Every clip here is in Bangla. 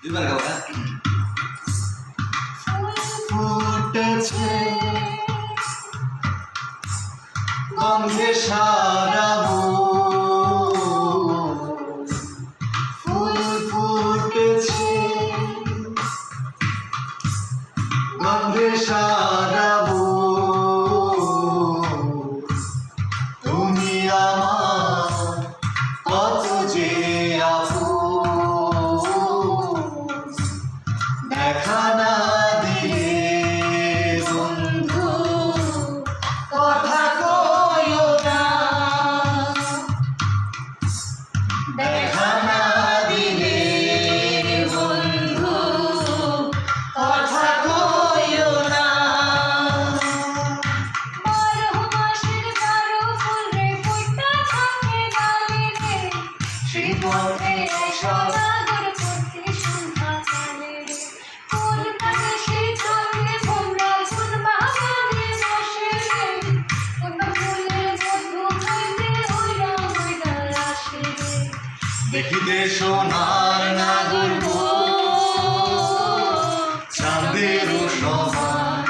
দুইবার গাও না ফুটেছে গন্ধে সারা ফুল ফুটেছে গন্ধে সারা তুমি আমার কত যে দেখা না দিয়ে বন্ধু কথা কইও না দেখা না দিলে বন্ধু কথা কইও না 12 মাসের 12 ফুল রে ফুটটা থাকে ডালে রে সেই পথে সাগর পড়তে সন্ধ্যা কালে রে ফুল কানে সেই চলে ভোমরা ফুল বাগানে বসে রে কোন ফুলের মধু খাইতে ওইরা আসে রে দেখিতে সোনার নাগর চাঁদের সমান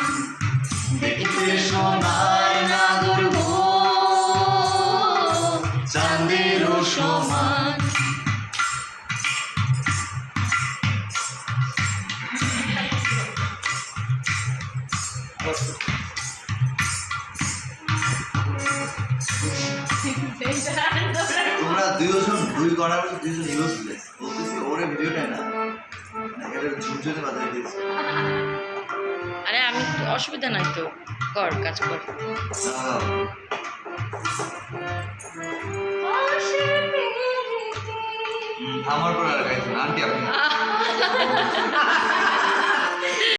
দেখিতে সোনার নাগর চাঁদের সমান তোমরা দুইজন দুই করার দুইজন ইউজলেস বলতেছি ওরে ভিডিওটা না এটা ঝুমঝুমে বাজাই দিয়েছে আরে আমি অসুবিধা নাই তো কর কাজ কর আশে পেরিতে আমার পর আর গাইছেন আন্টি আপনি